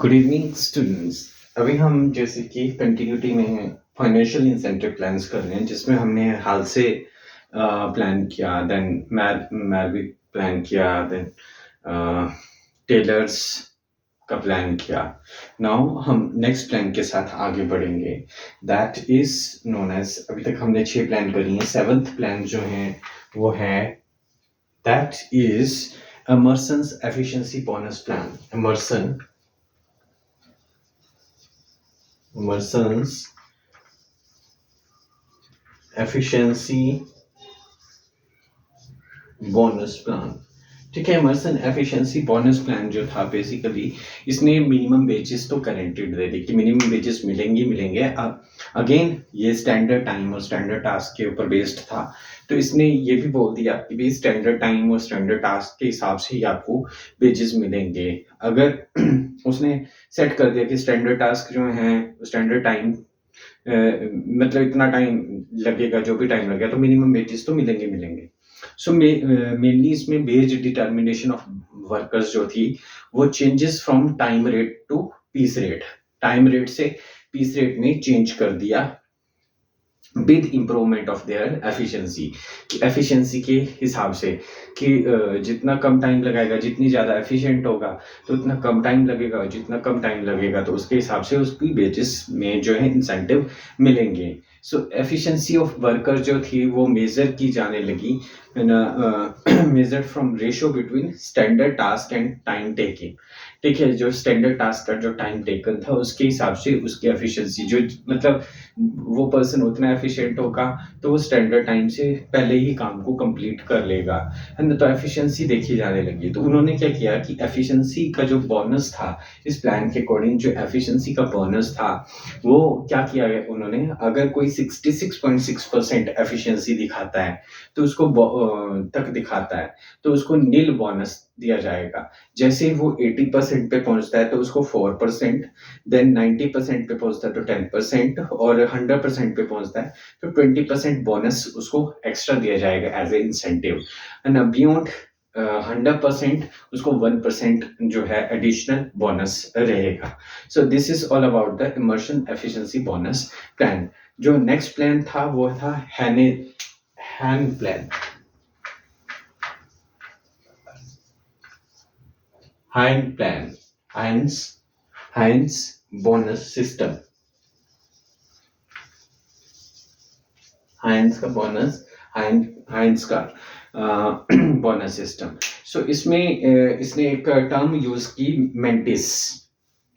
Good evening students. अभी हम जैसे कि कंटिन्यूटी में फाइनेंशियल इंसेंटिव प्लान्स कर रहे हैं, जिसमें हमने हाल से प्लान किया, देन मैरविक प्लान किया, देन टेलर्स का प्लान किया। नाउ हम नेक्स्ट प्लान के साथ आगे बढ़ेंगे, दैट इज नोन एज, अभी तक हमने 6 प्लान करी हैं। 7th प्लान जो है वो है, that is Emerson's efficiency bonus plan. Emerson's efficiency bonus plan. ठीक है, एमर्सन एफिशिएंसी बोनस प्लान जो था, बेसिकली इसने मिनिमम वेजेस तो गारंटीड दे दी कि मिनिमम वेजेस मिलेंगे। अब अगेन ये स्टैंडर्ड टाइम और स्टैंडर्ड टास्क के ऊपर बेस्ड था, तो इसने ये भी बोल दिया कि भाई स्टैंडर्ड टाइम और स्टैंडर्ड टास्क के हिसाब से ही आपको वेजेस मिलेंगे। अगर उसने सेट कर दिया कि स्टैंडर्ड टास्क जो है, स्टैंडर्ड टाइम मतलब इतना टाइम लगेगा, जो भी टाइम लगेगा, तो मिनिमम वेजेस तो मिलेंगे। सो मेनली इसमें बेस्ड डिटर्मिनेशन ऑफ वर्कर्स जो थी, वो changes from time rate to piece rate, time rate से पीस रेट में चेंज कर दिया, with improvement of their efficiency के हिसाब से कि जितना कम टाइम लगाएगा, जितनी ज़्यादा एफिशिएंट होगा तो उतना कम टाइम लगेगा, जितना कम टाइम लगेगा तो उसके हिसाब से उसकी वेजेस में जो है इंसेंटिव मिलेंगे। सो एफिशिएंसी ऑफ वर्कर जो थी वो मेजर की जाने लगी, measured from ratio between standard task and time taking. ठीक है, जो स्टैंडर्ड टास्क का जो टाइम टेकन था उसके हिसाब से उसकी एफिशिएंसी, जो मतलब वो पर्सन उतना एफिशिएंट होगा तो वो स्टैंडर्ड टाइम से पहले ही काम को कंप्लीट कर लेगा, है ना। तो एफिशिएंसी देखी जाने लगी। तो उन्होंने क्या किया कि एफिशिएंसी का जो बोनस था, इस प्लान के अकॉर्डिंग जो एफिशिएंसी का बोनस था, वो क्या किया गया उन्होंने, अगर कोई 66.6% एफिशिएंसी दिखाता है तो उसको तक दिखाता है तो उसको नील बोनस दिया जाएगा। जैसे ही वो 80% पे पहुंचता है तो उसको 4%, देन 90% पे पहुंचता है तो 10%, और 100% पे पहुंचता है तो 20% बोनस उसको एक्स्ट्रा दिया जाएगा as a incentive, and beyond 100% उसको 1% जो है एडिशनल बोनस रहेगा। So this is all about the Emerson efficiency bonus plan. जो नेक्स्ट प्लान था वो था Haynes plan, Haynes bonus system, Haynes का बोनस सिस्टम। सो इसमें इसने एक टर्म यूज की, मेंटिस।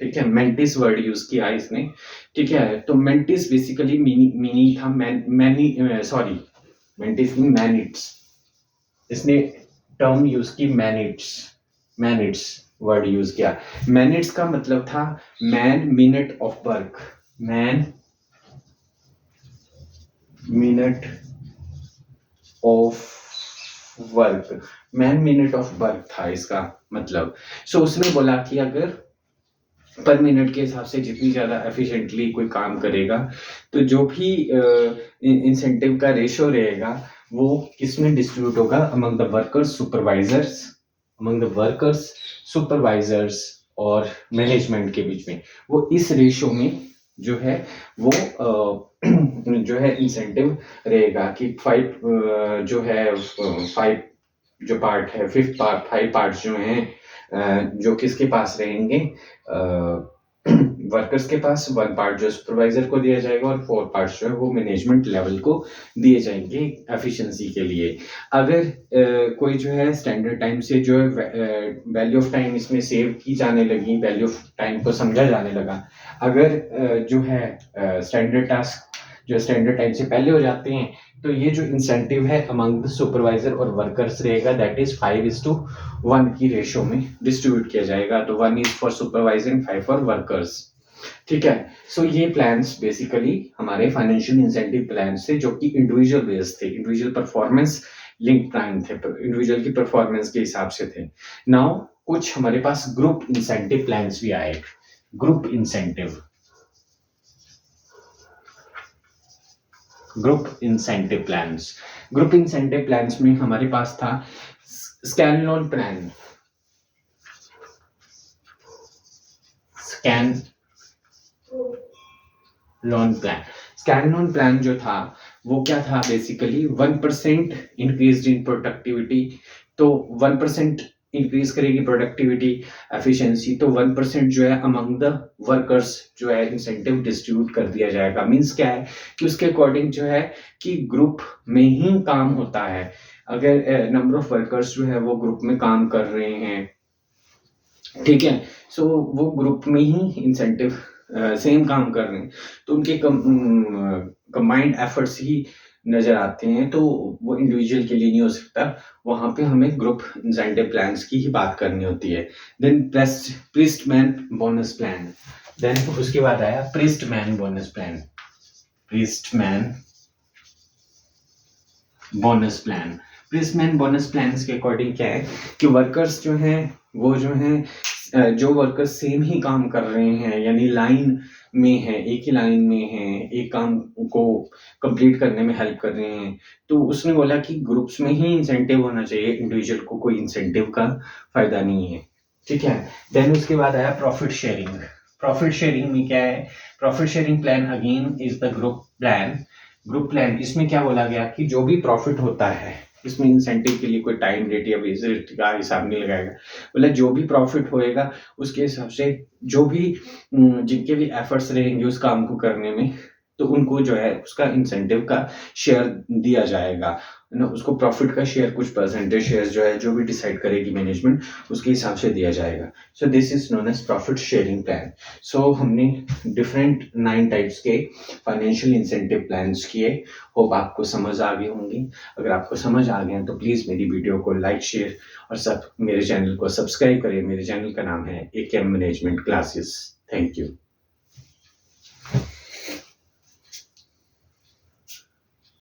ठीक है, मेंटिस वर्ड यूज किया इसने। ठीक है, तो मेंटिस बेसिकली मीनिंग था मेंटिस नहीं, मैनिट्स। इसने टर्म यूज की मैनिट्स वर्ड यूज किया। मैनिट्स का मतलब था man minute of work, man minute of work, man minute of work था इसका मतलब। सो उसने बोला कि अगर पर मिनट के हिसाब से जितनी ज्यादा एफिशिएंटली कोई काम करेगा, तो जो भी इंसेंटिव का रेशियो रहेगा वो किसमें डिस्ट्रीब्यूट होगा, अमंग द वर्कर्स सुपरवाइजर्स और मैनेजमेंट के बीच में। वो इस रेशियो में जो है वो जो है इंसेंटिव रहेगा कि 5 जो है 5 जो पार्ट है, 5 पार्ट जो हैं जो किसके पास रहेंगे, वर्कर्स के पास। 1 पार्ट जो सुपरवाइजर को दिया जाएगा और 4 पार्ट जो है वो मैनेजमेंट लेवल को दिए जाएंगे एफिशिएंसी के लिए। अगर कोई जो है स्टैंडर्ड टाइम से जो है वैल्यू ऑफ टाइम इसमें सेव की जाने लगी, वैल्यू ऑफ टाइम को समझा जाने लगा। अगर जो है स्टैंडर्ड टास्क जो स्टैंडर्ड टाइम से पहले हो जाते हैं, तो ये जो इंसेंटिव है अमंग द सुपरवाइजर और वर्कर्स रहेगा, दैट इज 5:1 की रेशियो में डिस्ट्रीब्यूट किया जाएगा। तो 1 is for supervisor and 5 for workers. ठीक है, सो ये प्लान्स बेसिकली हमारे फाइनेंशियल इंसेंटिव प्लान्स थे, जो कि इंडिविजुअल बेस्ड थे, इंडिविजुअल परफॉर्मेंस लिंक प्लान थे, इंडिविजुअल की परफॉर्मेंस के हिसाब से थे। नाउ कुछ हमारे पास ग्रुप इंसेंटिव प्लान्स भी आए। ग्रुप इंसेंटिव प्लान्स में हमारे पास था Scanlon plan, Scanlon plan. Scanlon plan जो था वो क्या था, बेसिकली 1% इंक्रीज इन प्रोडक्टिविटी। तो 1% इंक्रीज करेगी प्रोडक्टिविटी, एफिशिएंसी, तो 1% जो है अमंग द वर्कर्स जो है इंसेंटिव डिस्ट्रीब्यूट कर दिया जाएगा। मींस क्या है कि उसके अकॉर्डिंग जो है कि ग्रुप में ही काम होता है। अगर नंबर ऑफ वर्कर्स जो है वो ग्रुप में काम कर रहे हैं, ठीक है, सो वो ग्रुप में ही इंसेंटिव सेम काम कर रहे हैं, तो उनके कंबाइंड एफर्ट्स ही नजर आते हैं, तो वो इंडिविजुअल के लिए नहीं हो सकता। वहां पे हमें ग्रुप इंसेंटिव प्लान्स की ही बात करनी होती है। Then Priestman bonus plan. Then उसके बाद आया Priestman bonus plan. Priestman bonus plan. Priestman bonus plan के अकॉर्डिंग क्या है कि वर्कर्स जो हैं वो जो हैं जो वर्कर्स सेम ही काम कर रहे हैं, यानी लाइन में है, एक ही लाइन में है, एक काम को कंप्लीट करने में हेल्प कर रहे हैं, तो उसने बोला कि ग्रुप्स में ही इंसेंटिव होना चाहिए, इंडिविजुअल को कोई इंसेंटिव का फायदा नहीं है, ठीक है। देन उसके बाद आया प्रॉफिट शेयरिंग। प्रॉफिट शेयरिंग में क्या है, profit sharing plan again is the group plan. Group plan, इसमें क्या बोला गया कि जो भी प्रॉफिट होता है, इसमें इंसेंटिव के लिए कोई टाइम डेट या बेस रेट का हिसाब नहीं लगाएगा, बोला जो भी प्रॉफिट होएगा उसके हिसाब से जो भी जिनके भी एफर्ट्स रहेंगे उस काम को करने में, तो उनको जो है उसका इंसेंटिव का शेयर दिया जाएगा ना, उसको प्रॉफिट का शेयर कुछ परसेंटेज शेयर जो है जो भी डिसाइड करेगी मैनेजमेंट उसके हिसाब से दिया जाएगा। So this is known as profit sharing plan. So हमने डिफरेंट 9 टाइप्स के फाइनेंशियल इंसेंटिव प्लान्स किए। होप आपको समझ आ गई होंगी। अगर आपको समझ आ गए तो प्लीज़ मेरी वीडियो को लाइक, शेयर और सब मेरे चैनल को सब्सक्राइब करें। मेरे चैनल का नाम है AKM management classes. Thank you.